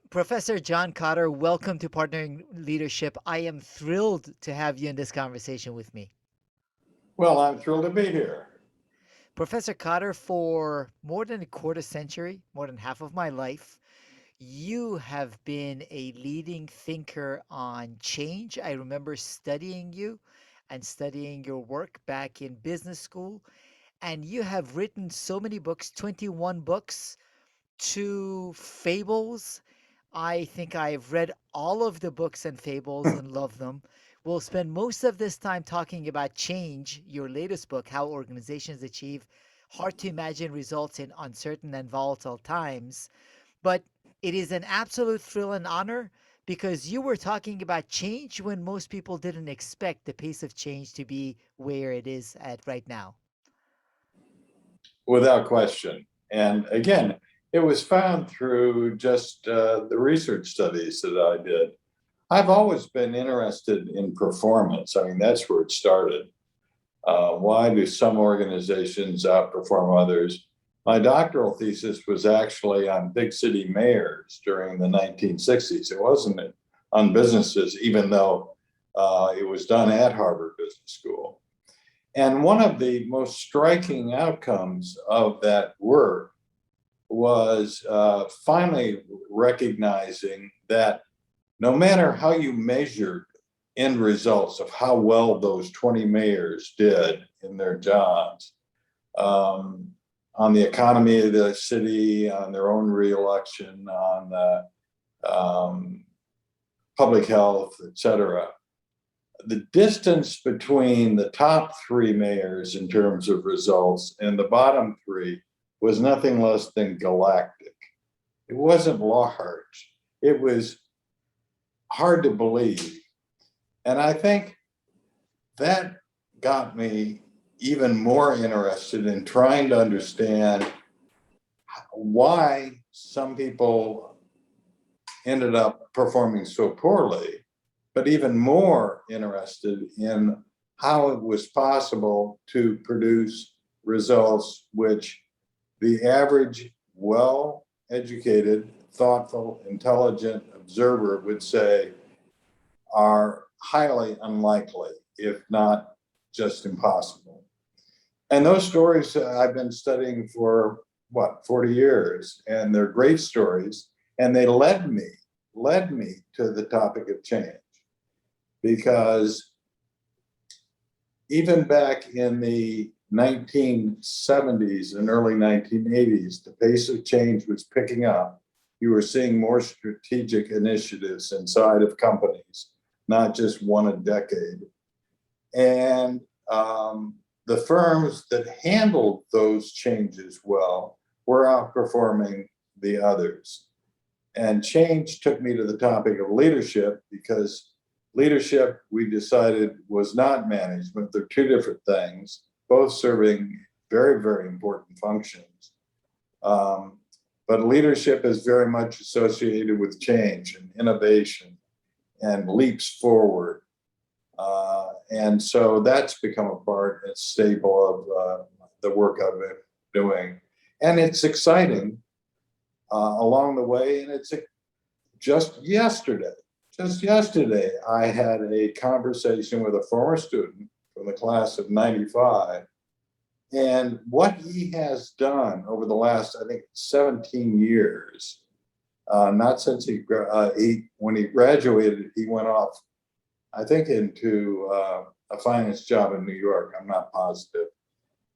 Professor John Kotter, welcome to Partnering Leadership. I am thrilled to have you in this conversation with me. Well, I'm thrilled to be here. Professor Kotter, for more than a quarter century, more than half of my life, you have been a leading thinker on change. I remember studying you and studying your work back in business school, and you have written so many books, 21 books, two fables. I think I've read all of the books and fables and love them. We'll spend most of this time talking about Change, your latest book, How Organizations Achieve Hard to Imagine Results in Uncertain and Volatile Times. But it is an absolute thrill and honor because you were talking about change when most people didn't expect the pace of change to be where it is at right now. Without question. And again, it was found through just the research studies that I did. I've always been interested in performance. I mean, that's where it started. Why do some organizations outperform others? My doctoral thesis was actually on big city mayors during the 1960s. It wasn't on businesses, even though it was done at Harvard Business School. And one of the most striking outcomes of that work was finally recognizing that no matter how you measured end results of how well those 20 mayors did in their jobs, on the economy of the city, on their own reelection, on public health, et cetera, the distance between the top three mayors in terms of results and the bottom three was nothing less than galactic. It wasn't large. It was hard to believe. And I think that got me even more interested in trying to understand why some people ended up performing so poorly, but even more interested in how it was possible to produce results which the average, well-educated, thoughtful, intelligent observer would say are highly unlikely, if not just impossible. And those stories I've been studying for 40 years, and they're great stories, and they led me to the topic of change. Because even back in the 1970s and early 1980s, the pace of change was picking up. You were seeing more strategic initiatives inside of companies, not just one a decade. And the firms that handled those changes well were outperforming the others. And change took me to the topic of leadership because leadership, we decided, was not management. They're two different things, both serving very, very important functions. But leadership is very much associated with change and innovation and leaps forward. And so that's become a part and staple of the work I've been doing. And it's exciting along the way. And it's just yesterday, I had a conversation with a former student from the class of 95. And what he has done over the last, I think, 17 years, not since when he graduated, he went off, I think, into a finance job in New York. I'm not positive.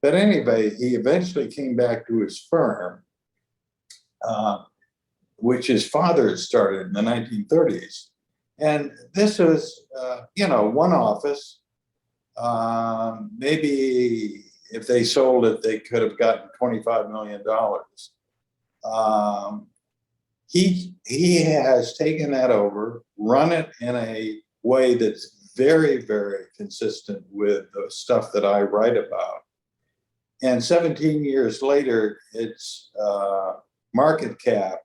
But anyway, he eventually came back to his firm, which his father had started in the 1930s. And this was, one office. Maybe if they sold it, they could have gotten $25 million. He has taken that over, run it in a way that's very, very consistent with the stuff that I write about. And 17 years later, its market cap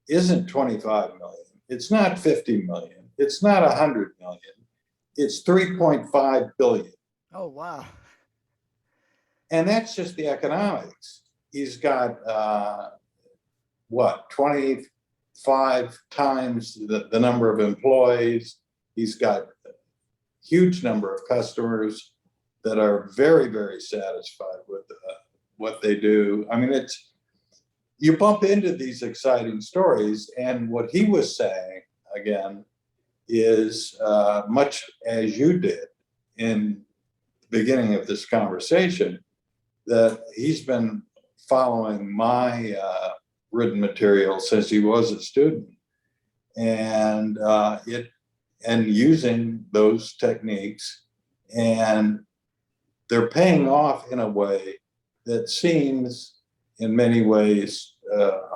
isn't 25 million. It's not 50 million. It's not 100 million. It's 3.5 billion. Oh, wow. And that's just the economics. He's got 20 5 times the number of employees. He's got a huge number of customers that are very, very satisfied with what they do. I mean, you bump into these exciting stories, and what he was saying, again, is much as you did in the beginning of this conversation, that he's been following my written material since he was a student, and using those techniques, and they're paying off in a way that seems in many ways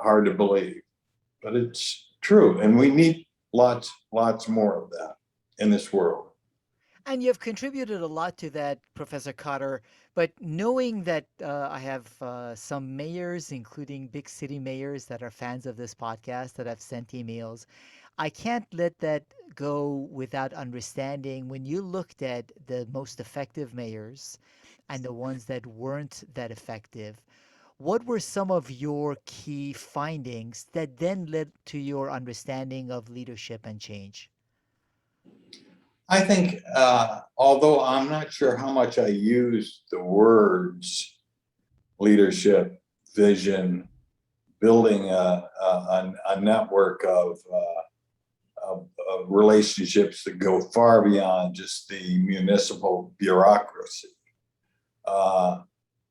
hard to believe, but it's true, and we need lots more of that in this world. And you've contributed a lot to that, Professor Kotter. But knowing that I have some mayors, including big city mayors, that are fans of this podcast that have sent emails, I can't let that go without understanding when you looked at the most effective mayors and the ones that weren't that effective. What were some of your key findings that then led to your understanding of leadership and change? I think, although I'm not sure how much I use the words leadership, vision, building a network of relationships that go far beyond just the municipal bureaucracy, uh,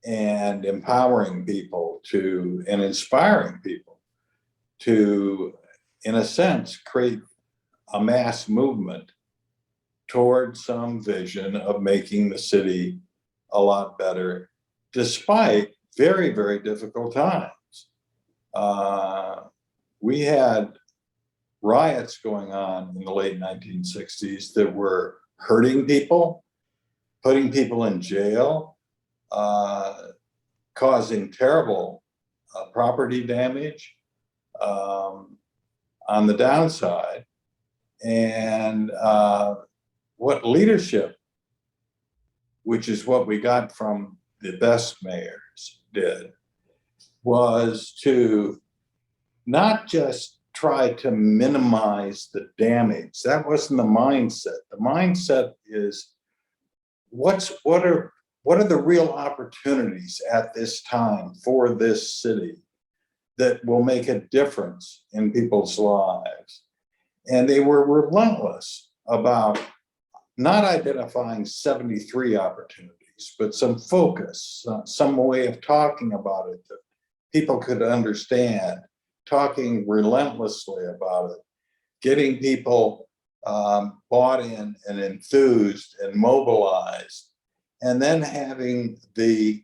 and empowering people and inspiring people to, in a sense, create a mass movement toward some vision of making the city a lot better, despite very, very difficult times. We had riots going on in the late 1960s that were hurting people, putting people in jail, causing terrible property damage on the downside. And what leadership, which is what we got from the best mayors, did, was to not just try to minimize the damage. That wasn't the mindset. The mindset is what are the real opportunities at this time for this city that will make a difference in people's lives? And they were relentless about not identifying 73 opportunities, but some focus, some way of talking about it that people could understand, talking relentlessly about it, getting people bought in and enthused and mobilized, and then having the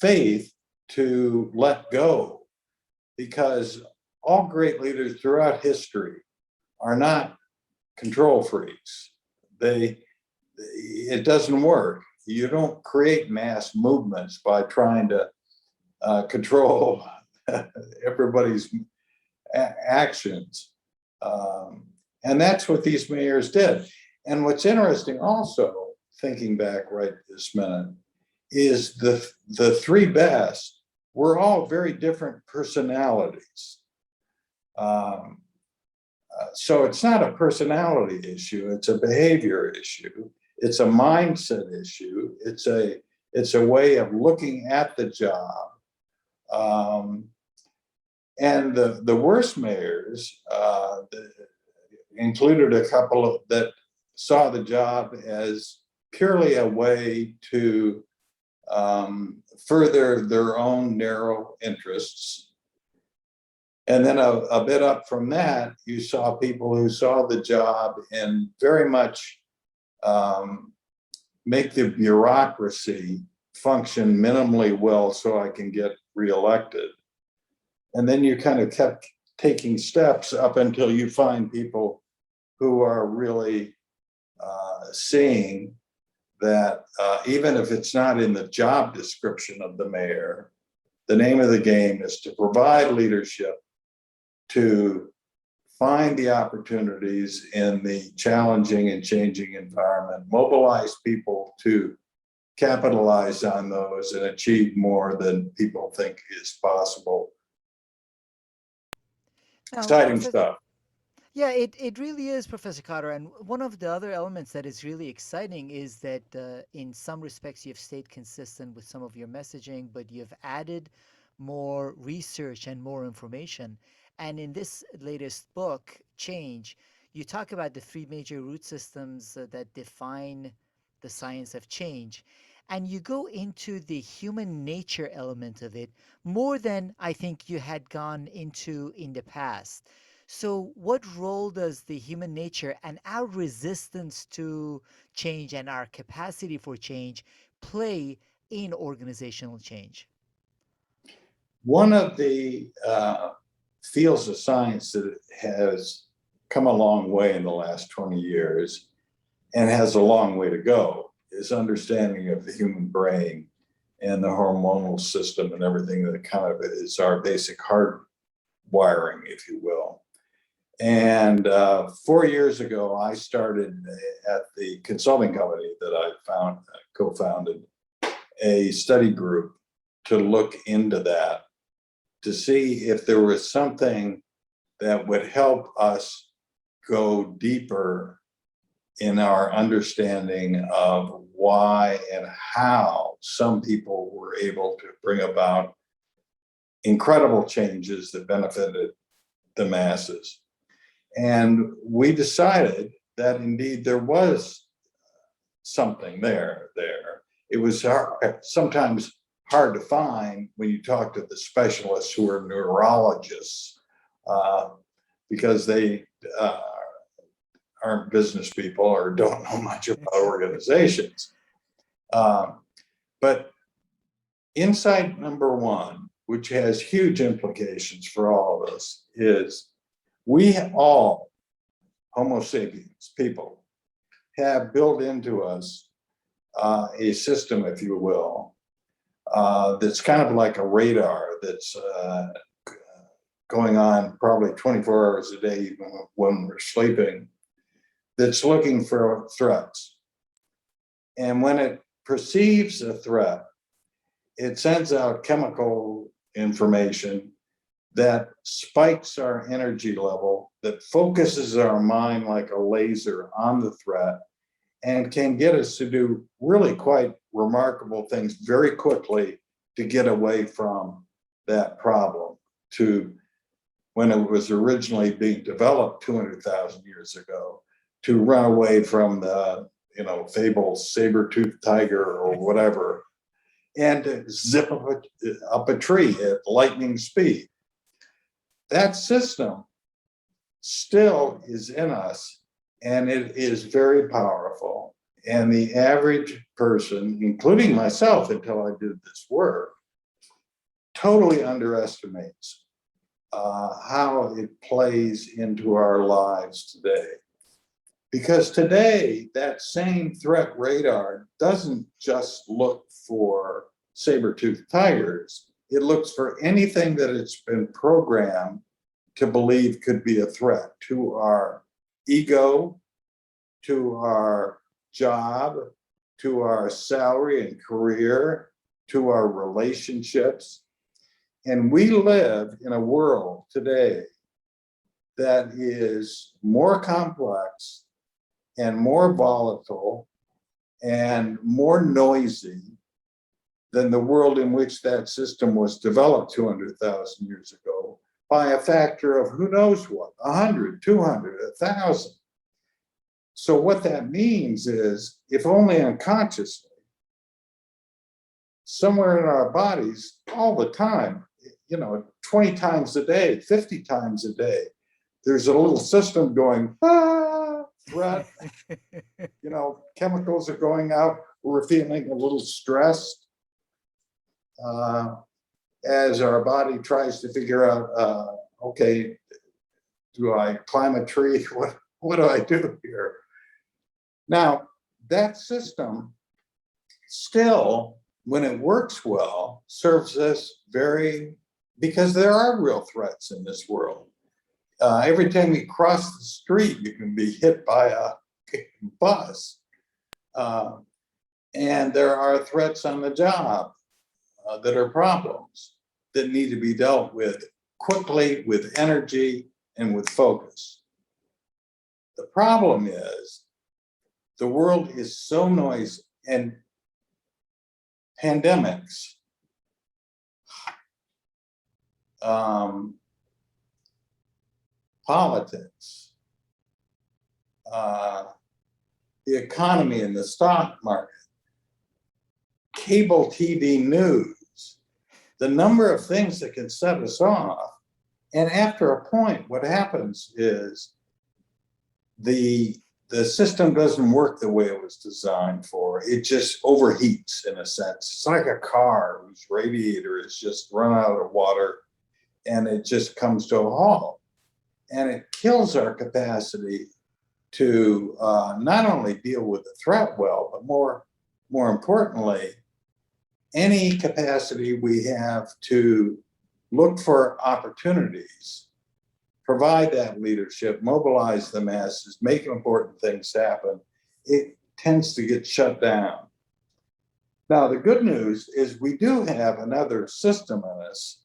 faith to let go. Because all great leaders throughout history are not control freaks. It doesn't work. You don't create mass movements by trying to control everybody's actions. And that's what these mayors did. And what's interesting also, thinking back right this minute, is the three best were all very different personalities. So it's not a personality issue, it's a behavior issue, it's a mindset issue, it's a way of looking at the job. And the worst mayors included a couple that saw the job as purely a way to further their own narrow interests. And then a bit up from that, you saw people who saw the job and very much make the bureaucracy function minimally well so I can get reelected. And then you kind of kept taking steps up until you find people who are really seeing that even if it's not in the job description of the mayor, the name of the game is to provide leadership, to find the opportunities in the challenging and changing environment, mobilize people to capitalize on those and achieve more than people think is possible. Now, Exciting Professor, stuff. yeah, it really is, Professor Cotter. And one of the other elements that is really exciting is that in some respects you've stayed consistent with some of your messaging, but you've added more research and more information. And in this latest book, Change, you talk about the three major root systems that define the science of change. And you go into the human nature element of it more than I think you had gone into in the past. So, what role does the human nature and our resistance to change and our capacity for change play in organizational change? One of the fields of science that has come a long way in the last 20 years and has a long way to go is understanding of the human brain and the hormonal system and everything that kind of is our basic hardwiring, if you will. And 4 years ago, I started at the consulting company that I co-founded, a study group to look into that, to see if there was something that would help us go deeper in our understanding of why and how some people were able to bring about incredible changes that benefited the masses. And we decided that indeed there was something there. It was sometimes hard to find when you talk to the specialists who are neurologists, uh, because they aren't business people or don't know much about organizations. But insight number one, which has huge implications for all of us, is we all, Homo sapiens, people, have built into us a system, if you will, that's kind of like a radar that's going on probably 24 hours a day, even when we're sleeping, that's looking for threats. And when it perceives a threat, it sends out chemical information that spikes our energy level, that focuses our mind like a laser on the threat, and can get us to do really quite remarkable things very quickly to get away from that problem, to when it was originally being developed 200,000 years ago, to run away from the fabled saber-toothed tiger or whatever, and to zip up a tree at lightning speed. That system still is in us, and it is very powerful. And the average person, including myself until I did this work, totally underestimates how it plays into our lives today. Because today, that same threat radar doesn't just look for saber-toothed tigers. It looks for anything that it's been programmed to believe could be a threat to our ego, to our job, to our salary and career, to our relationships. And we live in a world today that is more complex and more volatile and more noisy than the world in which that system was developed 200,000 years ago by a factor of who knows what, 100, 200, 1,000. So what that means is, if only unconsciously, somewhere in our bodies all the time, 20 times a day, 50 times a day, there's a little system going, threat, chemicals are going out, we're feeling a little stressed as our body tries to figure out, okay, do I climb a tree? What do I do here? Now, that system still, when it works well, serves us because there are real threats in this world. Every time you cross the street, you can be hit by a bus. And there are threats on the job that are problems that need to be dealt with quickly, with energy, and with focus. The problem is the world is so noisy, and pandemics, politics, the economy and the stock market, cable TV news, the number of things that can set us off. And after a point, what happens is the system doesn't work the way it was designed for. It just overheats in a sense. It's like a car whose radiator is just run out of water and it just comes to a halt. And it kills our capacity to not only deal with the threat well, but more importantly, any capacity we have to look for opportunities, provide that leadership, mobilize the masses, make important things happen, it tends to get shut down. Now, the good news is we do have another system in us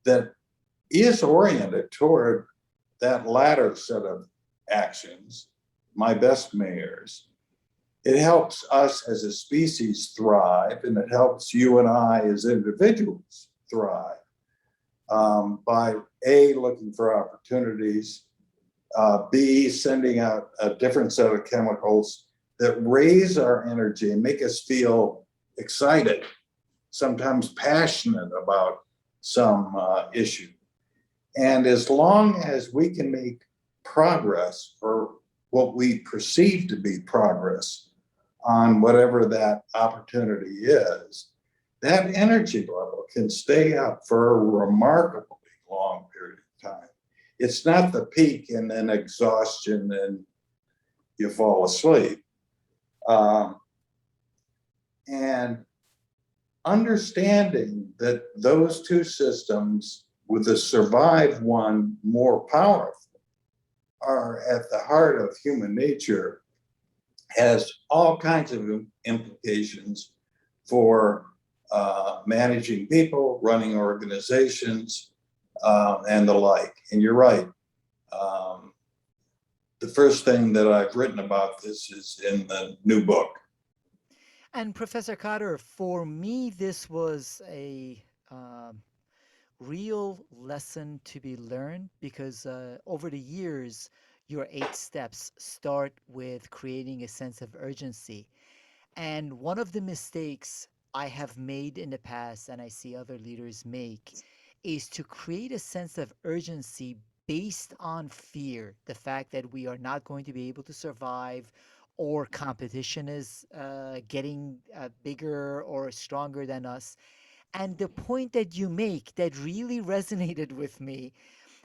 that is oriented toward that latter set of actions, my best mayors. It helps us as a species thrive, and it helps you and I as individuals thrive by A, looking for opportunities, B, sending out a different set of chemicals that raise our energy and make us feel excited, sometimes passionate about some issue. And as long as we can make progress, or what we perceive to be progress, on whatever that opportunity is, that energy level can stay up for a remarkably long period of time. It's not the peak and then exhaustion and you fall asleep. And understanding that those two systems, with the survived one more powerful, are at the heart of human nature, has all kinds of implications for managing people, running organizations, and the like. And you're right. The first thing that I've written about this is in the new book. And Professor Kotter, for me, this was a real lesson to be learned because over the years, your 8 steps start with creating a sense of urgency. And one of the mistakes I have made in the past, and I see other leaders make, is to create a sense of urgency based on fear, the fact that we are not going to be able to survive, or competition is getting bigger or stronger than us. And the point that you make that really resonated with me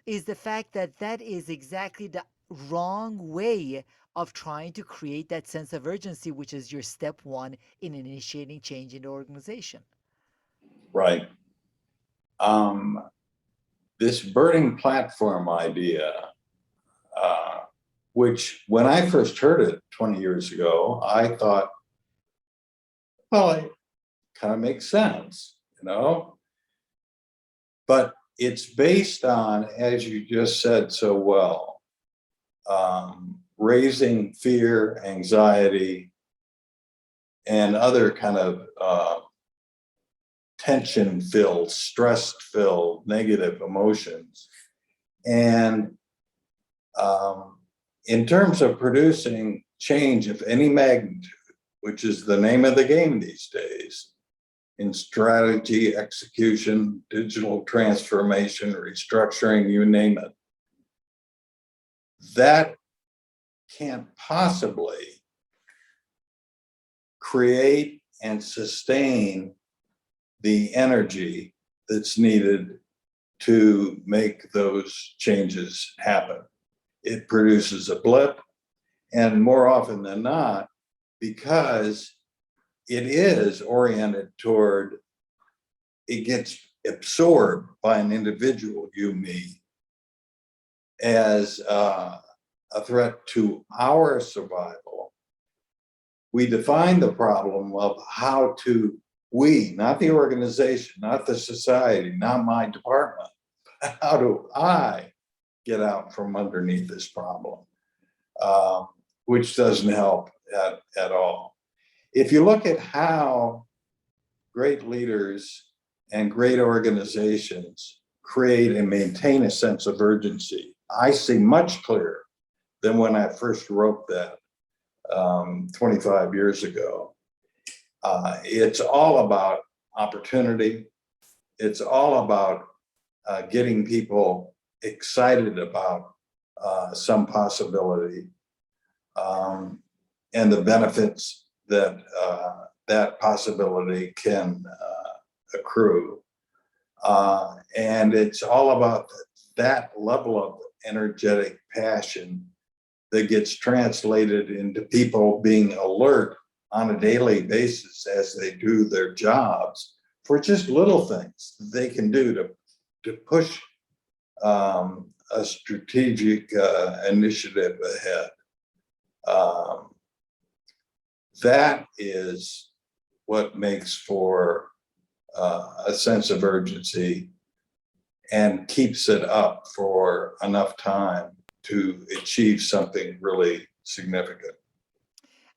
is the fact that that is exactly the wrong way of trying to create that sense of urgency, which is your step one in initiating change in the organization. Right. This burning platform idea, which when I first heard it 20 years ago, I thought, well, it kind of makes sense, you know? But it's based on, as you just said so well, raising fear, anxiety, and other kind of tension-filled, stress-filled, negative emotions. And in terms of producing change of any magnitude, which is the name of the game these days, in strategy, execution, digital transformation, restructuring, you name it, that can't possibly create and sustain the energy that's needed to make those changes happen. It produces a blip, and more often than not, because it is oriented toward, it gets absorbed by an individual, you, me, as a threat to our survival. We define the problem of how to, we, not the organization, not the society, not my department, how do I get out from underneath this problem, uh, which doesn't help at all. If you look at how great leaders and great organizations create and maintain a sense of urgency, I see much clearer than when I first wrote that 25 years ago. It's all about opportunity. It's all about getting people excited about some possibility and the benefits that that possibility can accrue. And it's all about that level of energetic passion that gets translated into people being alert on a daily basis as they do their jobs for just little things they can do to push a strategic initiative ahead. That is what makes for a sense of urgency and keeps it up for enough time to achieve something really significant.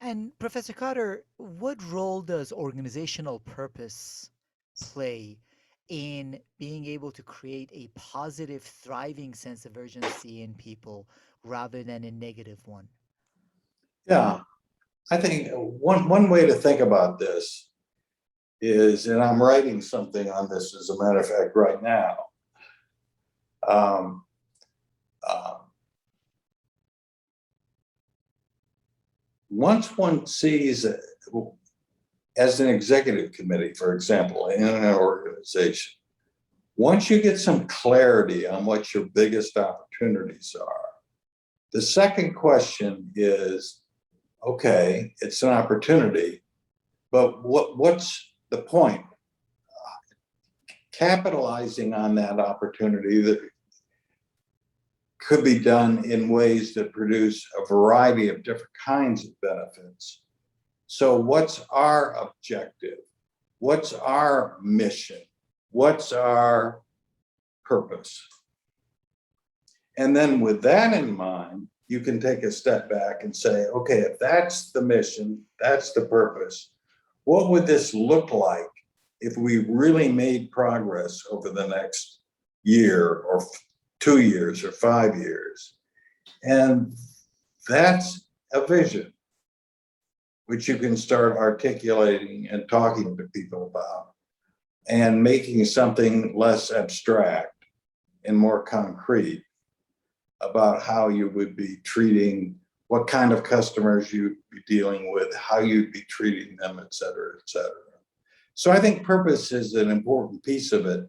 And Professor Kotter, what role does organizational purpose play in being able to create a positive, thriving sense of urgency in people rather than a negative one? Yeah, I think one way to think about this is, and I'm writing something on this as a matter of fact right now. Um, uh, Once one sees, as an executive committee, for example, in an organization, once you get some clarity on what your biggest opportunities are, the second question is, okay, it's an opportunity, but what's the point? Capitalizing on that opportunity that could be done in ways that produce a variety of different kinds of benefits. So what's our objective? What's our mission? What's our purpose? And then with that in mind, you can take a step back and say, okay, if that's the mission, that's the purpose, what would this look like if we really made progress over the next year or 2 years or 5 years? And that's a vision, which you can start articulating and talking to people about and making something less abstract and more concrete about how you would be treating, what kind of customers you'd be dealing with, how you'd be treating them, et cetera, et cetera. So I think purpose is an important piece of it,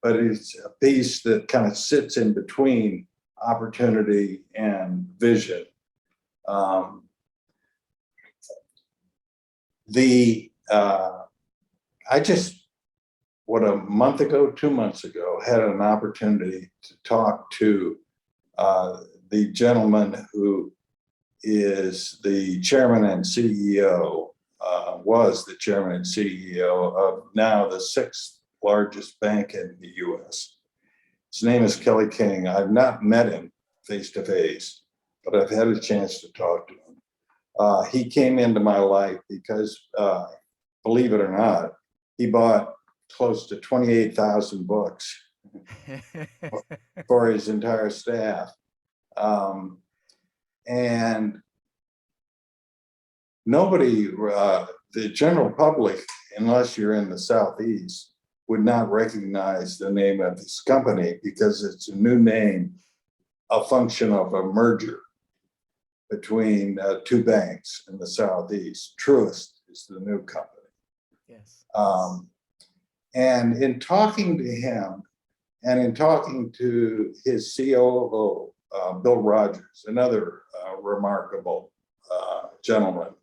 but it's a piece that kind of sits in between opportunity and vision. I just, a month ago, 2 months ago, had an opportunity to talk to the gentleman who is the chairman and CEO, was the chairman and CEO of now the 6th largest bank in the US. His name is Kelly King. I've not met him face to face, but I've had a chance to talk to him. He came into my life because, believe it or not, he bought close to 28,000 books for his entire staff. And nobody, the general public, unless you're in the Southeast, would not recognize the name of this company because it's a new name, a function of a merger between 2 banks in the Southeast. Truist is the new company. Yes. And in talking to him and in talking to his COO, Bill Rogers, another remarkable gentleman,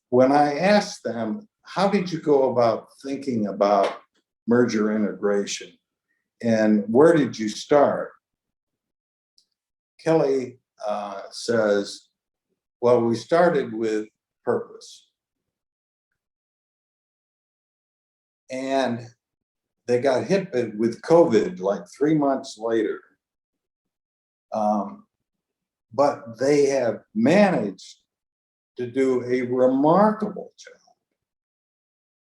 when I asked them, how did you go about thinking about merger integration and where did you start? Kelly says, well, we started with purpose. And they got hit with COVID like 3 months later. But they have managed to do a remarkable job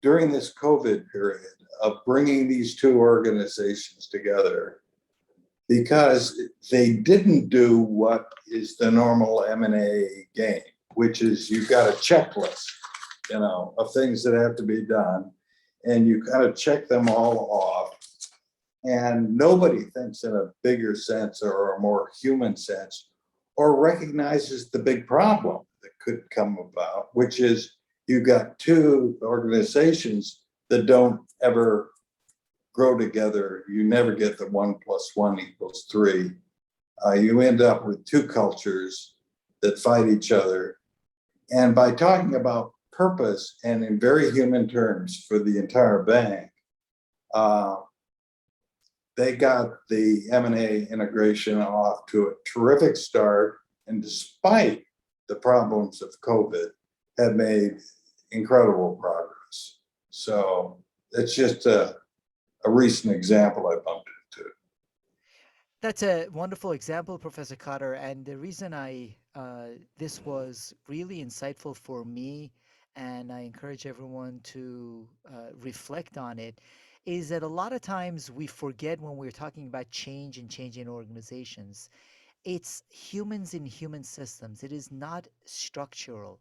during this COVID period of bringing these two organizations together, because they didn't do what is the normal M&A game, which is you've got a checklist, of things that have to be done, and you kind of check them all off. And nobody thinks in a bigger sense or a more human sense, or recognizes the big problem that could come about, which is you've got two organizations that don't ever grow together. You never get the 1 + 1 = 3. You end up with two cultures that fight each other. And by talking about purpose and in very human terms for the entire bank, they got the M&A integration off to a terrific start, and despite the problems of COVID, have made incredible progress. So it's just a recent example I bumped into. That's a wonderful example, Professor Kotter. And the reason this was really insightful for me, and I encourage everyone to reflect on it, is that a lot of times we forget when we're talking about change and changing organizations. It's humans in human systems. It is not structural.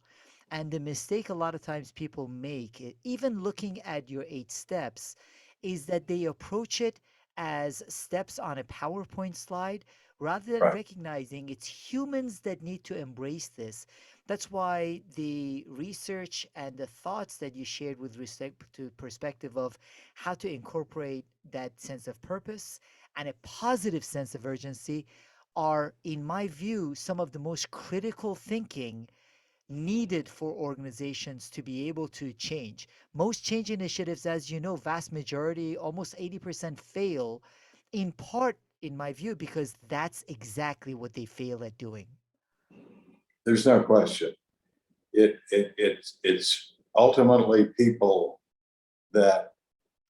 And the mistake a lot of times people make, even looking at your 8 steps, is that they approach it as steps on a PowerPoint slide rather than Right. recognizing it's humans that need to embrace this. That's why the research and the thoughts that you shared with respect to perspective of how to incorporate that sense of purpose and a positive sense of urgency are, in my view, some of the most critical thinking needed for organizations to be able to change. Most change initiatives, as you know, vast majority, almost 80% fail, in part, in my view, because that's exactly what they fail at doing. There's no question. It's ultimately people that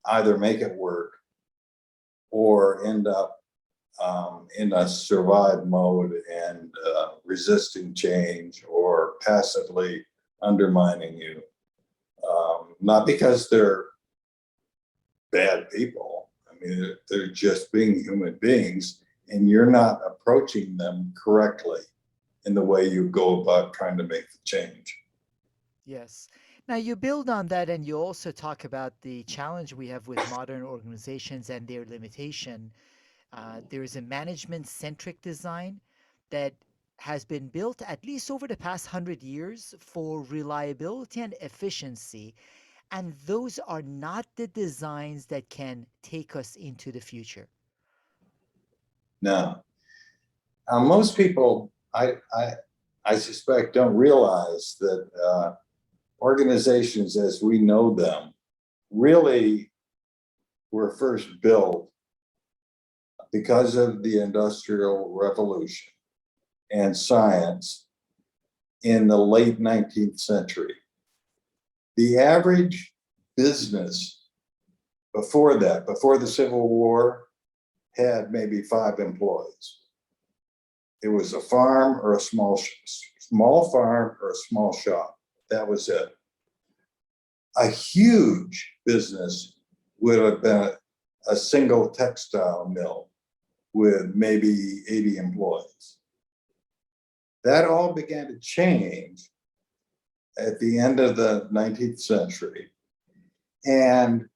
either make it work or end up in a survive mode and resisting change or passively undermining you. Not because they're bad people. I mean, they're just being human beings, and you're not approaching them correctly in the way you go about trying to make the change. Yes. Now, you build on that and you also talk about the challenge we have with modern organizations and their limitation. There is a management centric design that has been built at least over the past 100 years for reliability and efficiency. And those are not the designs that can take us into the future. Now, most people, I suspect, don't realize that organizations as we know them really were first built because of the Industrial Revolution and science in the late 19th century. The average business before that, before the Civil War, had maybe 5 employees. It was a farm or a small farm or a small shop. That was it. A huge business would have been a single textile mill with maybe 80 employees. That all began to change at the end of the 19th century. And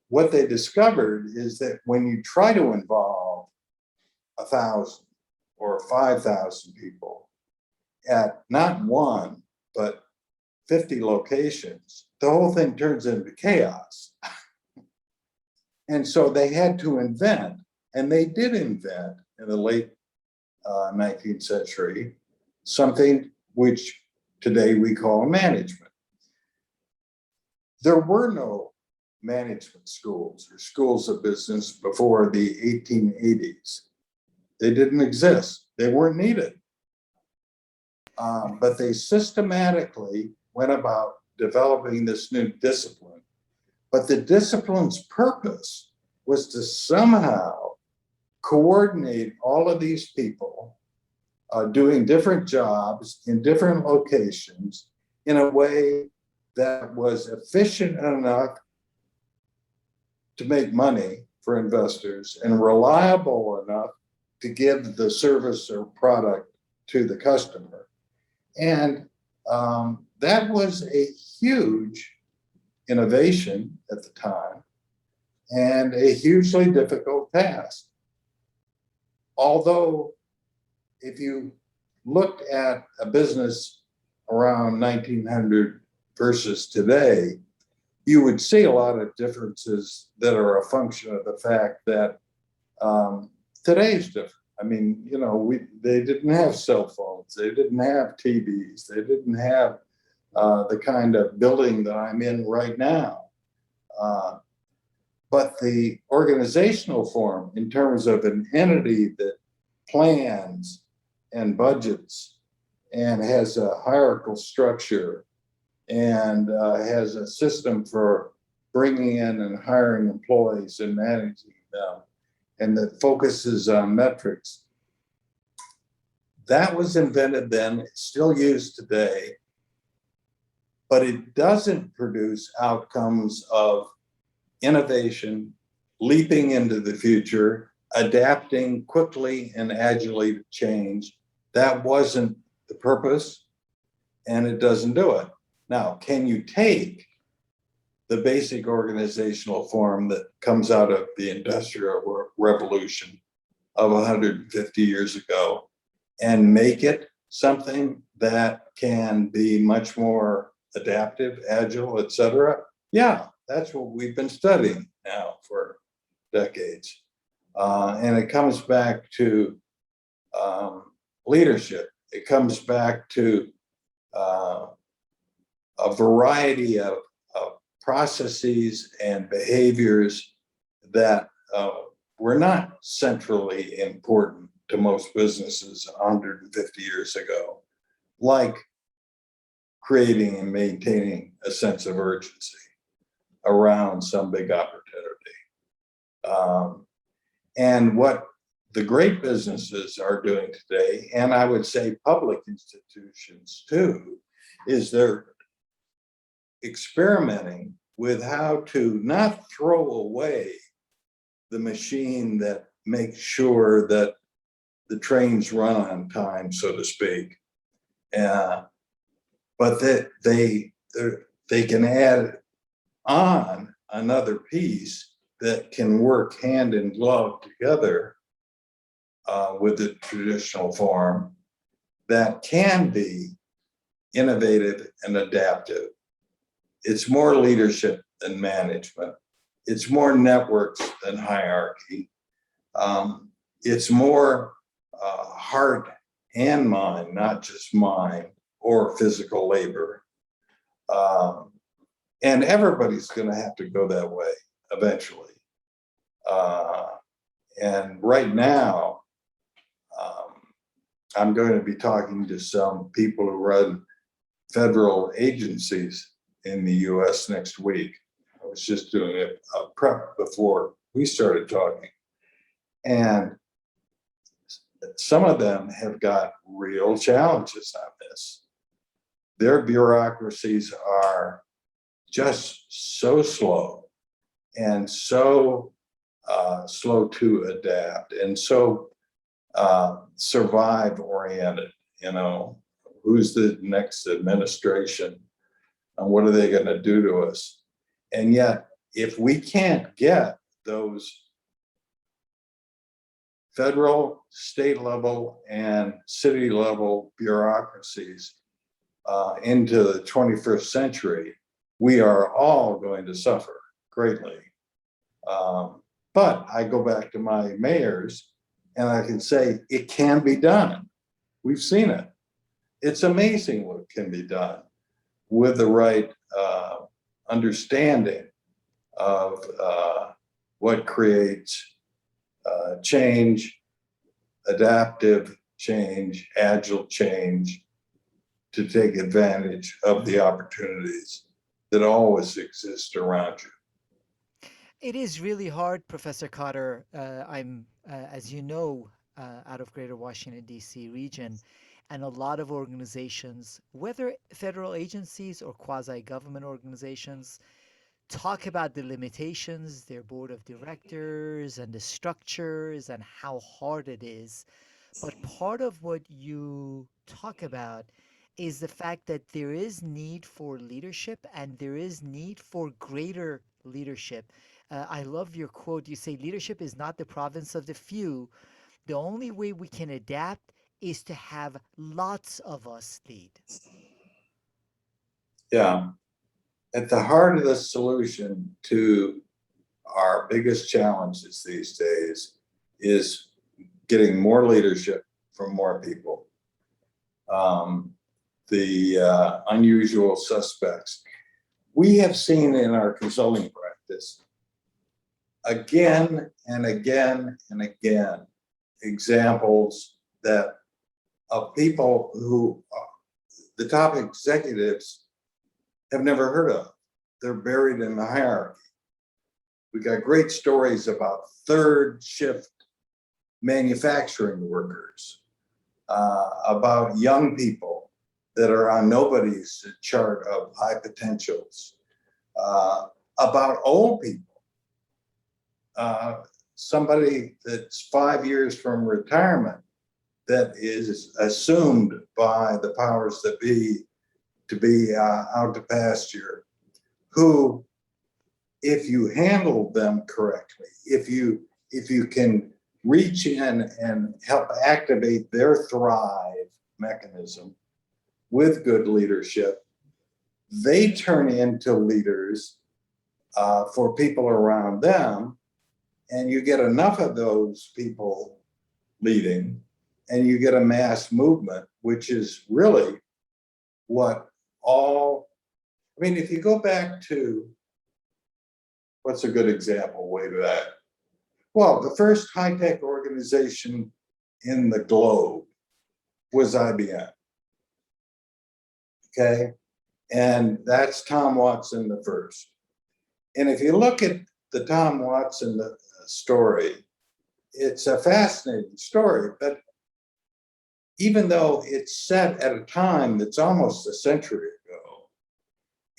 what they discovered is that when you try to involve 1,000 or 5,000 people at not one, but 50 locations, the whole thing turns into chaos. And so they had to invent, and they did invent in the late 19th century, something which today we call management. There were no management schools or schools of business before the 1880s. They didn't exist. They weren't needed. But they systematically went about developing this new discipline. But the discipline's purpose was to somehow coordinate all of these people doing different jobs in different locations in a way that was efficient enough to make money for investors and reliable enough to give the service or product to the customer. And that was a huge innovation at the time and a hugely difficult task. Although, if you looked at a business around 1900 versus today, you would see a lot of differences that are a function of the fact that today's different. I mean, you know, they didn't have cell phones, they didn't have TVs, they didn't have the kind of building that I'm in right now. But the organizational form, in terms of an entity that plans and budgets and has a hierarchical structure and has a system for bringing in and hiring employees and managing them, and that focuses on metrics. That was invented then, it's still used today, but it doesn't produce outcomes of innovation, leaping into the future, adapting quickly and agilely to change. That wasn't the purpose, and it doesn't do it. Now, can you take the basic organizational form that comes out of the Industrial Revolution of 150 years ago and make it something that can be much more adaptive, agile, et cetera? Yeah, that's what we've been studying now for decades. And it comes back to leadership. It comes back to a variety of processes and behaviors that were not centrally important to most businesses 150 years ago, like creating and maintaining a sense of urgency around some big opportunity. And what the great businesses are doing today, and I would say public institutions too, is they're experimenting with how to not throw away the machine that makes sure that the trains run on time, so to speak, but that they can add on another piece that can work hand in glove together with the traditional form that can be innovative and adaptive. It's more leadership than management. It's more networks than hierarchy. It's more heart and mind, not just mind or physical labor. And everybody's going to have to go that way eventually. And right now, I'm going to be talking to some people who run federal agencies in the US next week. I was just doing a prep before we started talking. And some of them have got real challenges on this. Their bureaucracies are just so slow and so slow to adapt and so survive oriented. You know, who's the next administration and what are they going to do to us? And yet, if we can't get those federal, state level, and city level bureaucracies into the 21st century, we are all going to suffer greatly. But I go back to my mayors and I can say it can be done. We've seen it. It's amazing what can be done with the right understanding of what creates change, adaptive change, agile change, to take advantage of the opportunities that always exist around you. It is really hard, Professor Cotter. As you know, out of Greater Washington, D.C. region, and a lot of organizations, whether federal agencies or quasi-government organizations, talk about the limitations, their board of directors, and the structures, and how hard it is. But part of what you talk about is the fact that there is need for leadership and there is need for greater leadership. I love your quote. You say leadership is not the province of the few. The only way we can adapt is to have lots of us lead. Yeah. At the heart of the solution to our biggest challenges these days is getting more leadership from more people. Um, the unusual suspects. We have seen in our consulting practice again and again and again examples that of people who the top executives have never heard of. They're buried in the hierarchy. We got great stories about third shift manufacturing workers, about young people that are on nobody's chart of high potentials, about old people. Somebody that's 5 years from retirement that is assumed by the powers that be to be out to pasture, who, if you handle them correctly, if you can reach in and help activate their thrive mechanism with good leadership, they turn into leaders for people around them, and you get enough of those people leading, and you get a mass movement, which is really what all, I mean, if you go back to, what's a good example way to that? Well, the first high-tech organization in the globe was IBM, okay? And that's Tom Watson the first. And if you look at the Tom Watson story, it's a fascinating story, but even though it's set at a time that's almost a century ago,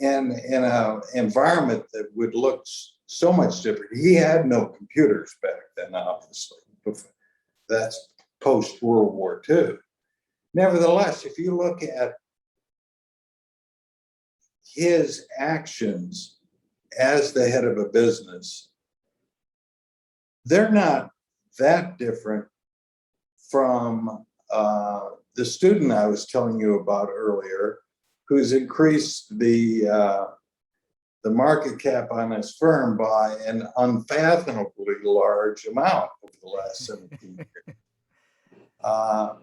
and in an environment that would look so much different. He had no computers back then, obviously. That's post World War II. Nevertheless, if you look at his actions as the head of a business, they're not that different from the student I was telling you about earlier, who's increased the market cap on his firm by an unfathomably large amount over the last 17 years. Uh,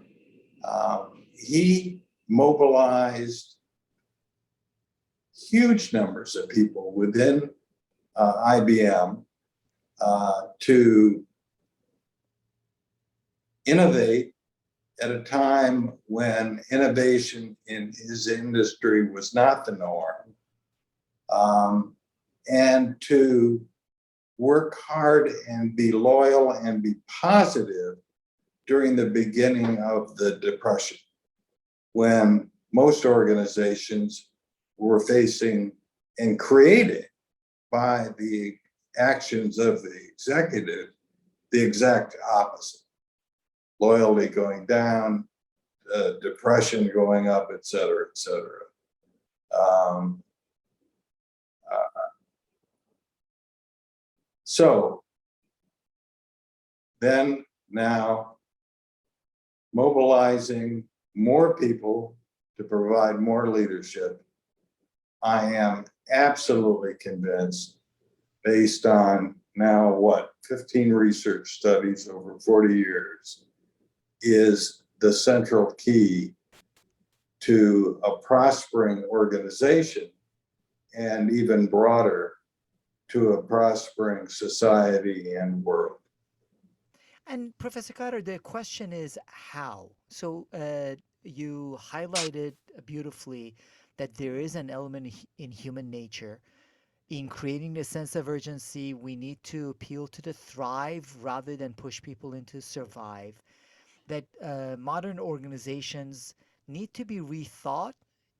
he mobilized huge numbers of people within IBM to innovate at a time when innovation in his industry was not the norm, and to work hard and be loyal and be positive during the beginning of the Depression, when most organizations were facing and created by the actions of the executive the exact opposite. Loyalty going down, depression going up, et cetera, et cetera. Um, so then now mobilizing more people to provide more leadership, I am absolutely convinced, based on now what, 15 research studies over 40 years, is the central key to a prospering organization, and even broader, to a prospering society and world. And Professor Cotter, the question is how? So you highlighted beautifully that there is an element in human nature In creating a sense of urgency, we need to appeal to the thrive rather than push people into survive. That modern organizations need to be rethought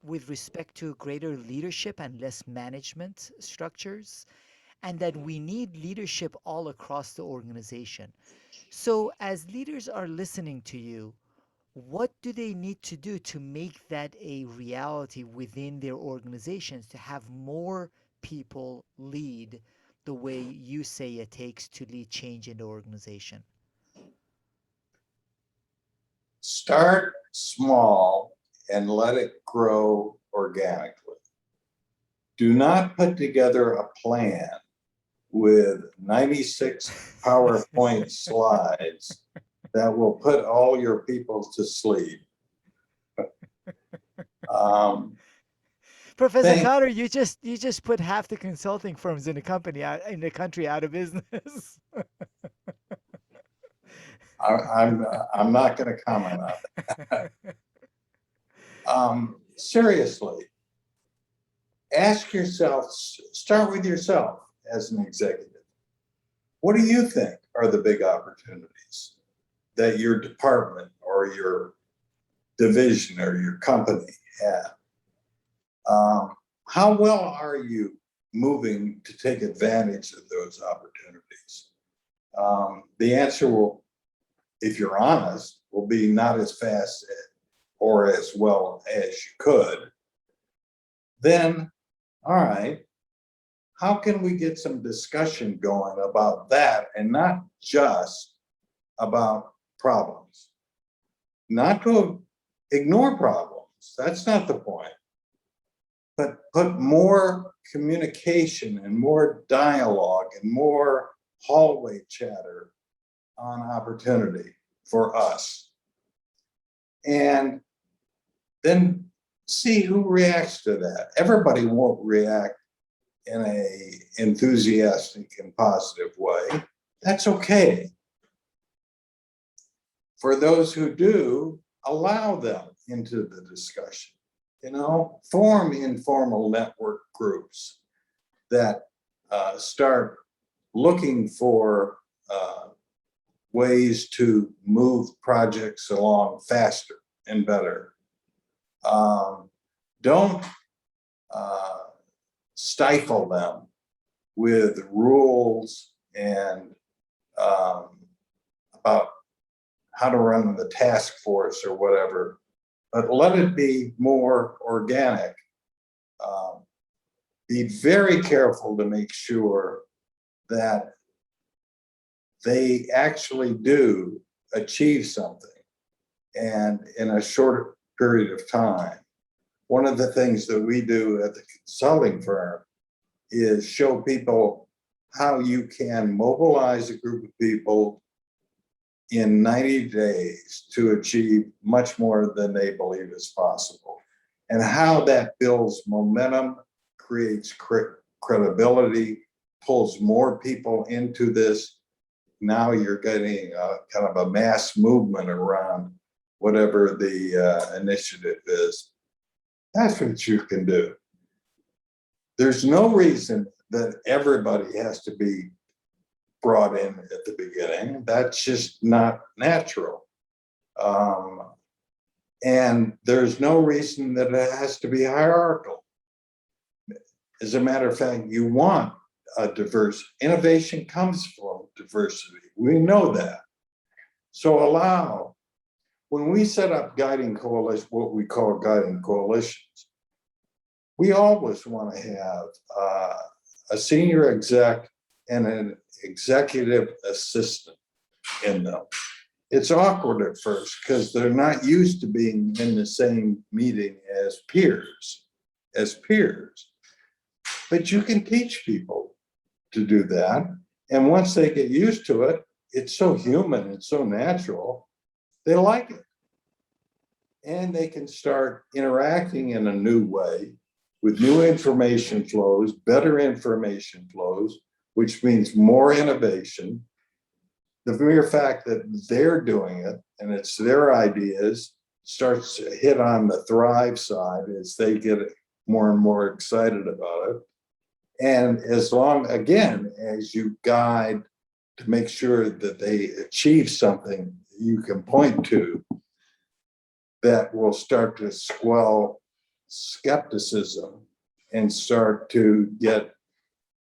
with respect to greater leadership and less management structures, and that we need leadership all across the organization. So, as leaders are listening to you, what do they need to do to make that a reality within their organizations to have more people lead the way you say it takes to lead change in the organization? Start small and let it grow organically. Do not put together a plan with 96 PowerPoint slides that will put all your people to sleep. Um, Professor think Cotter, you just put half the consulting firms in the company out in the country out of business. I'm not going to comment on that. Seriously, ask yourself, start with yourself as an executive. What do you think are the big opportunities that your department or your division or your company have? How well are you moving to take advantage of those opportunities? The answer will, if you're honest, will be not as fast or as well as you could. Then, all right, how can we get some discussion going about that and not just about problems? Not to ignore problems, that's not the point, but put more communication and more dialogue and more hallway chatter on opportunity for us. And then see who reacts to that. Everybody won't react in a enthusiastic and positive way. That's okay. For those who do, allow them into the discussion. Form informal network groups that start looking for ways to move projects along faster and better. Don't stifle them with rules and about how to run the task force or whatever, but let it be more organic. Be very careful to make sure that they actually do achieve something and in a short period of time. One of the things that we do at the consulting firm is show people how you can mobilize a group of people in 90 days to achieve much more than they believe is possible, and how that builds momentum, creates credibility, pulls more people into this. Now you're getting kind of a mass movement around whatever the initiative is. That's what you can do. There's no reason that everybody has to be brought in at the beginning. That's just not natural. And there's no reason that it has to be hierarchical. As a matter of fact, you want a diverse innovation comes from diversity. We know that. So when we set up guiding coalitions, what we call guiding coalitions, we always want to have a senior exec and an executive assistant in them. It's awkward at first because they're not used to being in the same meeting as peers. But you can teach people to do that. And once they get used to it, it's so human, it's so natural, they like it. And they can start interacting in a new way with new information flows, better information flows, which means more innovation. The mere fact that they're doing it and it's their ideas starts to hit on the thrive side as they get more and more excited about it. And as long, again, as you guide to make sure that they achieve something you can point to, that will start to swell skepticism and start to get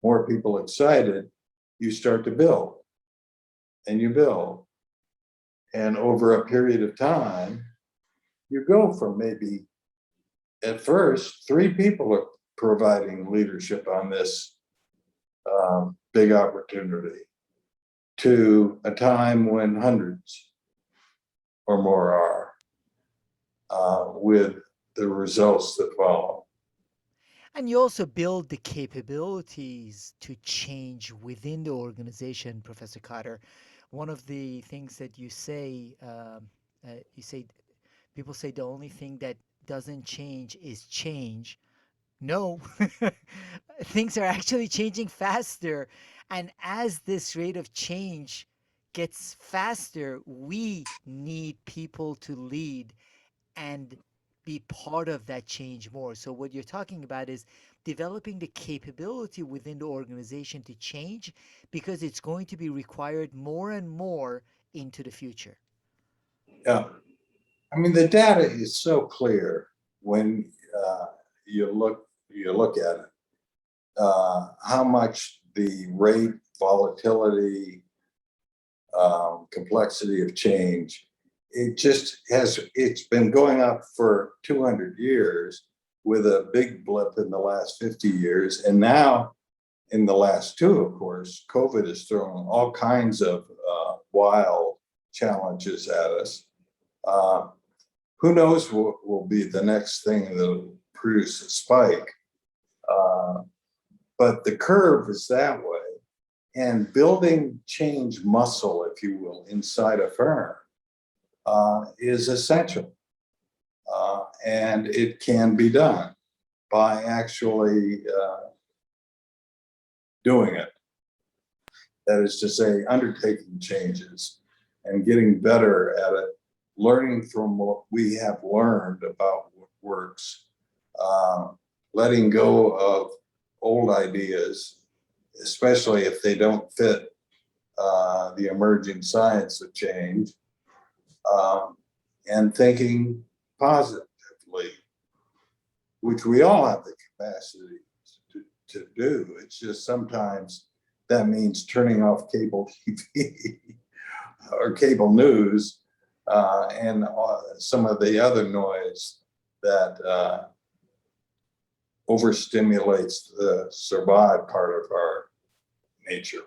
more people excited, you start to build and you build. And over a period of time, you go from maybe at first 3 people are providing leadership on this big opportunity to a time when hundreds or more are, with the results that follow. And you also build the capabilities to change within the organization, Professor Kotter. One of the things that you say, people say the only thing that doesn't change is change. No, things are actually changing faster. And as this rate of change gets faster, we need people to lead and be part of that change more. So, what you're talking about is developing the capability within the organization to change because it's going to be required more and more into the future. Yeah, I mean the data is so clear when you look at it. How much the rate, volatility, complexity of change, it's been going up for 200 years with a big blip in the last 50 years. And now in the last 2, of course, COVID has thrown all kinds of wild challenges at us. Uh, who knows what will be the next thing that'll produce a spike. Uh, but the curve is that way. And building change muscle, if you will, inside a firm is essential. And it can be done by actually doing it. That is to say, undertaking changes and getting better at it, learning from what we have learned about what works, letting go of old ideas, especially if they don't fit the emerging science of change, and thinking positively, which we all have the capacity to do. It's just sometimes that means turning off cable TV or cable news and some of the other noise that overstimulates the survive part of our nature.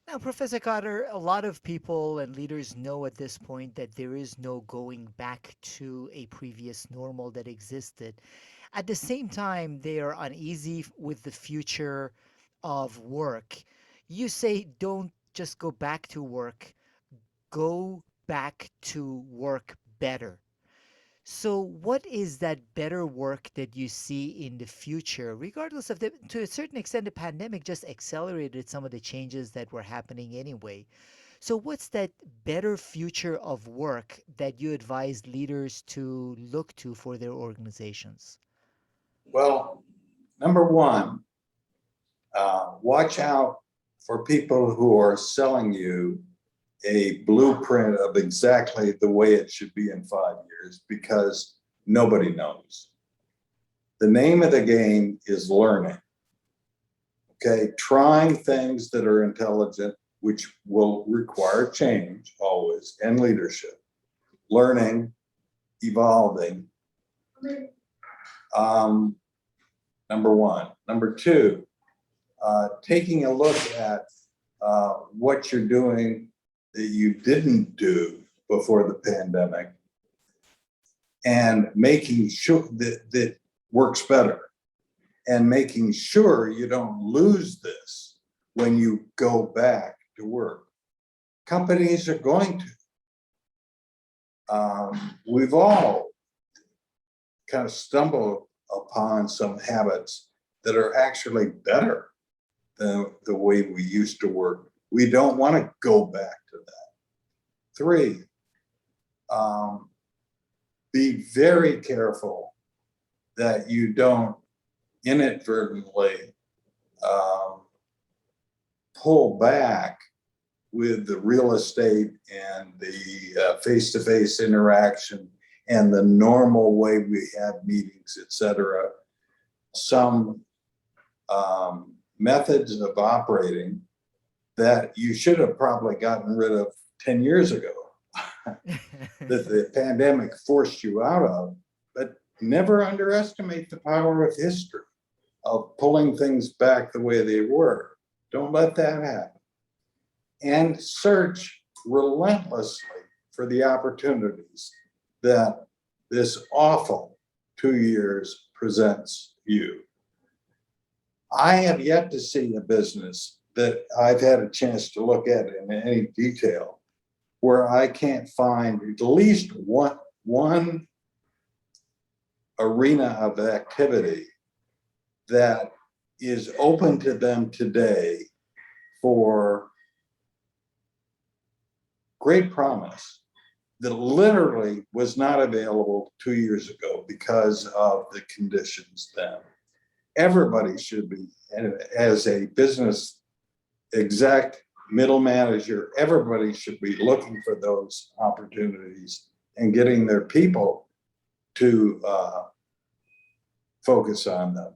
Now, Professor Cotter, a lot of people and leaders know at this point that there is no going back to a previous normal that existed. At the same time, they are uneasy with the future of work. You say don't just go back to work, go back to work better. So, what is that better work that you see in the future, regardless of to a certain extent, the pandemic just accelerated some of the changes that were happening anyway. So, what's that better future of work that you advise leaders to look to for their organizations? Well, number one, watch out for people who are selling you a blueprint of exactly the way it should be in 5 years, because nobody knows. The name of the game is learning. Okay, trying things that are intelligent, which will require change always, and leadership. Learning, evolving. Um, Number one. Number two, taking a look at what you're doing that you didn't do before the pandemic and making sure that works better, and making sure you don't lose this when you go back to work. Companies are going to. We've all kind of stumbled upon some habits that are actually better than the way we used to work. We don't want to go back to that. 3, be very careful that you don't inadvertently um, pull back with the real estate and the face-to-face interaction and the normal way we have meetings, et cetera, some methods of operating that you should have probably gotten rid of 10 years ago, that the pandemic forced you out of. But never underestimate the power of history, of pulling things back the way they were. Don't let that happen. And search relentlessly for the opportunities that this awful 2 years presents you. I have yet to see a business that I've had a chance to look at in any detail where I can't find at least one arena of activity that is open to them today for great promise that literally was not available 2 years ago because of the conditions then. Everybody should be, as a business exec, middle manager, everybody should be looking for those opportunities and getting their people to focus on them.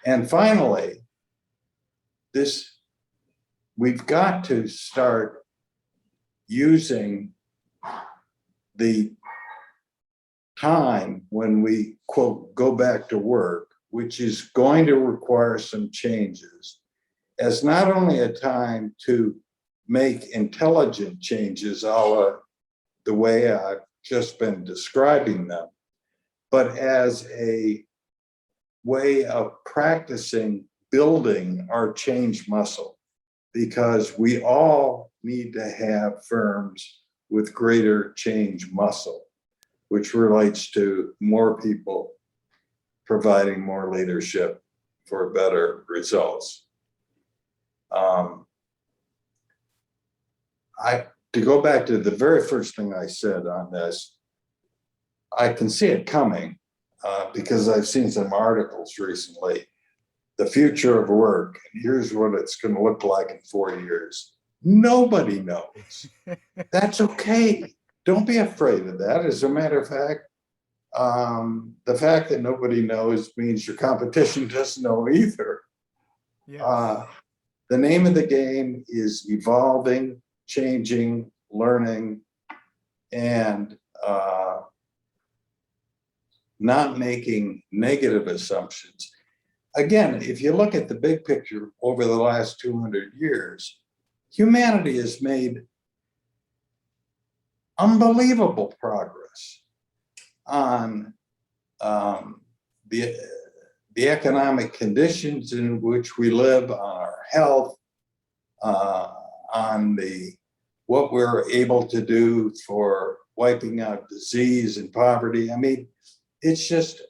And finally, we've got to start using the time when we, quote, go back to work, which is going to require some changes, as not only a time to make intelligent changes, the way I've just been describing them, but as a way of practicing building our change muscle, because we all need to have firms with greater change muscle, which relates to more people providing more leadership for better results. To go back to the very first thing I said on this, I can see it coming because I've seen some articles recently. The future of work, and here's what it's going to look like in 4 years. Nobody knows. That's okay. Don't be afraid of that. As a matter of fact, the fact that nobody knows means your competition doesn't know either. Yes. The name of the game is evolving, changing, learning, and not making negative assumptions. Again, if you look at the big picture over the last 200 years, humanity has made unbelievable progress on the economic conditions in which we live, on our health, on what we're able to do for wiping out disease and poverty. I mean, it's just,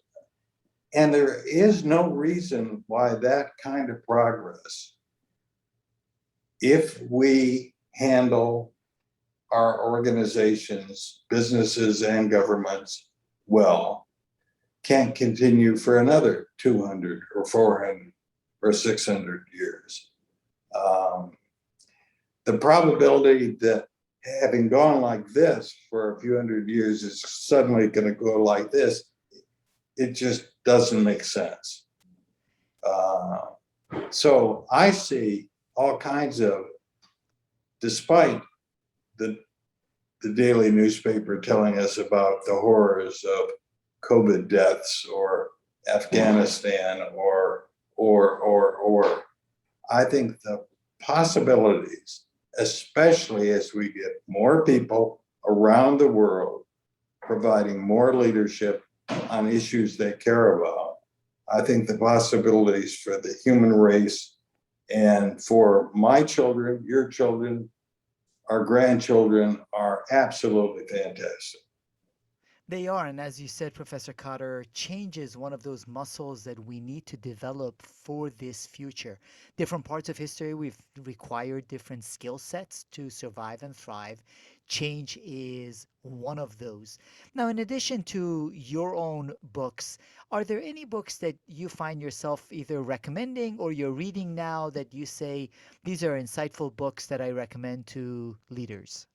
and there is no reason why that kind of progress, if we handle our organizations, businesses, and governments well, can't continue for another 200 or 400 or 600 years. The probability that having gone like this for a few hundred years is suddenly going to go like this, it just doesn't make sense. So I see all kinds of, despite the daily newspaper telling us about the horrors of COVID deaths or Afghanistan or, I think the possibilities, especially as we get more people around the world providing more leadership on issues they care about, I think the possibilities for the human race and for my children, your children, our grandchildren are absolutely fantastic. They are, and as you said, Professor Kotter, change is one of those muscles that we need to develop for this future. Different parts of history, we've required different skill sets to survive and thrive. change is one of those. Now, in addition to your own books, are there any books that you find yourself either recommending or you're reading now that you say these are insightful books that I recommend to leaders?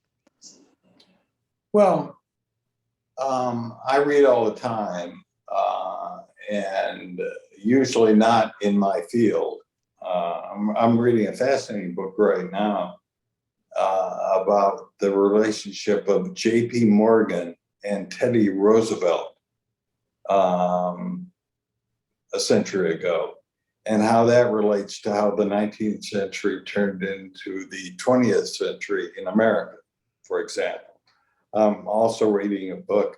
Well, I read all the time, and usually not in my field. I'm reading a fascinating book right now about the relationship of J.P. Morgan and Teddy Roosevelt um, a century ago, and how that relates to how the 19th century turned into the 20th century in America, for example. I'm also reading a book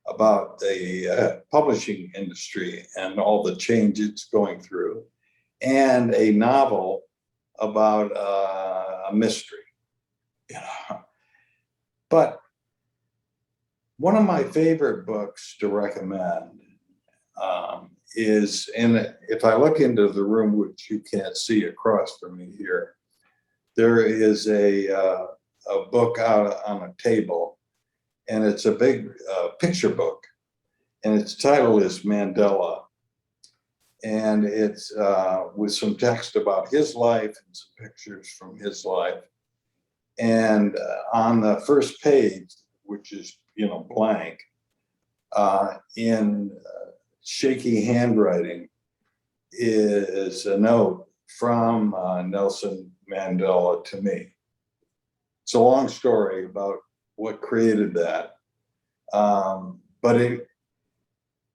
about the publishing industry and all the change it's going through, and a novel about a mystery. You know. But one of my favorite books to recommend is, and if I look into the room, which you can't see across from me here, there is a book out on a table, and it's a big picture book, and its title is Mandela. And it's with some text about his life and some pictures from his life. And on the first page, which is blank, in shaky handwriting, is a note from Nelson Mandela to me. It's a long story about what created that, but it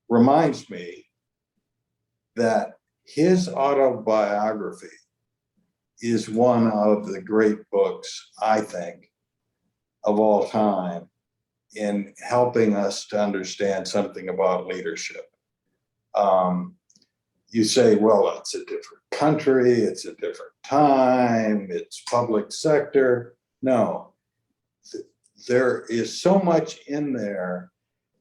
reminds me that his autobiography is one of the great books, I think, of all time in helping us to understand something about leadership. You say, well, it's a different country, it's a different time, it's public sector. No, there is so much in there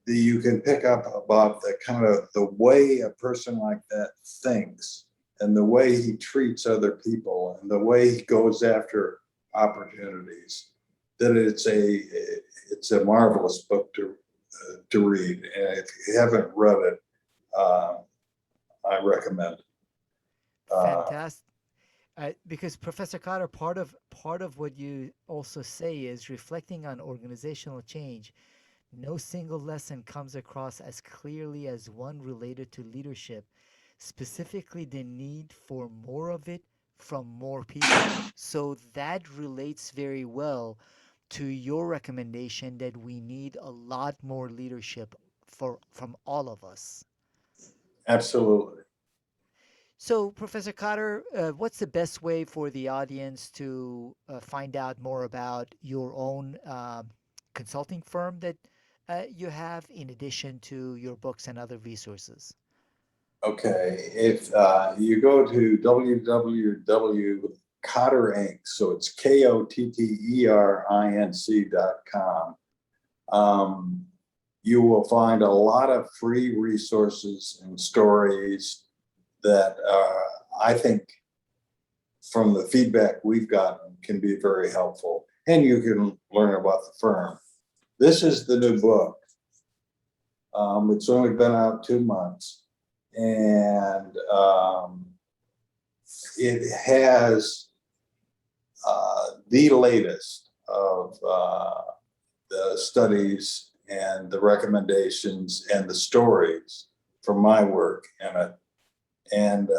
that you can pick up about the kind of the way a person like that thinks, and the way he treats other people, and the way he goes after opportunities, that it's a marvelous book to read. And if you haven't read it, I recommend it. Fantastic. Because Professor Cotter, part of what you also say is reflecting on organizational change. No single lesson comes across as clearly as one related to leadership, specifically the need for more of it from more people. So that relates very well to your recommendation that we need a lot more leadership from all of us. Absolutely. So, Professor Cotter, what's the best way for the audience to find out more about your own consulting firm that you have in addition to your books and other resources? Okay, if you go to www.Kotter Inc., so it's KOTTERINC.com, you will find a lot of free resources and stories that I think, from the feedback we've gotten, can be very helpful. And you can learn about the firm. This is the new book. It's only been out 2 months, and it has the latest of the studies and the recommendations and the stories from my work in it. And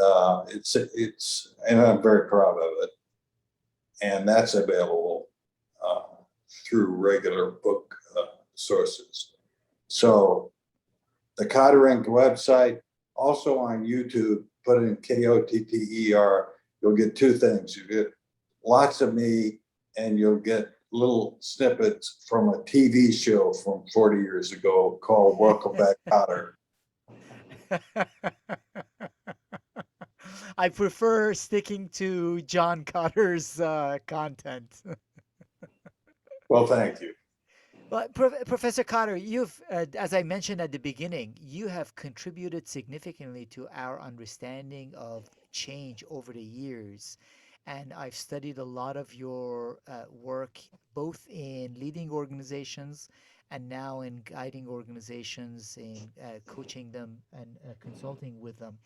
and I'm very proud of it. And that's available through regular book sources. So the Kotter Inc. website, also on YouTube, put in KOTTER, you'll get two things. You get lots of me, and you'll get little snippets from a TV show from 40 years ago called Welcome Back, Kotter. I prefer sticking to John Cotter's content. Well, thank you. Well, Professor Cotter, as I mentioned at the beginning, you have contributed significantly to our understanding of change over the years. And I've studied a lot of your work both in leading organizations and now in guiding organizations, in coaching them and consulting with them.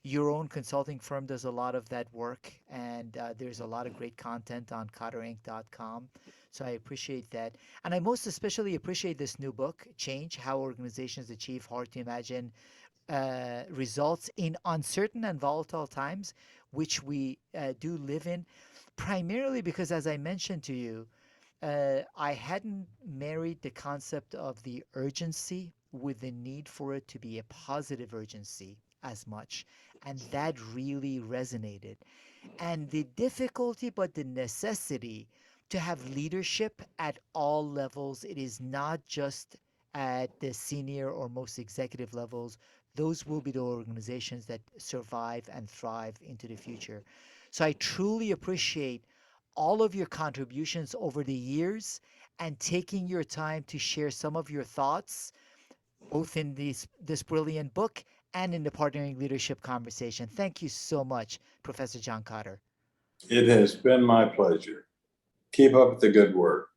Your own consulting firm does a lot of that work, and there's a lot of great content on kotterinc.com. So I appreciate that. And I most especially appreciate this new book, Change: How Organizations Achieve Hard to Imagine Results in Uncertain and Volatile Times, which we do live in, primarily because, as I mentioned to you, I hadn't married the concept of the urgency with the need for it to be a positive urgency as much. And that really resonated. And the difficulty, but the necessity to have leadership at all levels. It is not just at the senior or most executive levels. Those will be the organizations that survive and thrive into the future. So I truly appreciate all of your contributions over the years and taking your time to share some of your thoughts, both in this brilliant book and in the partnering leadership conversation. Thank you so much, Professor John Kotter. It has been my pleasure. Keep up the good work.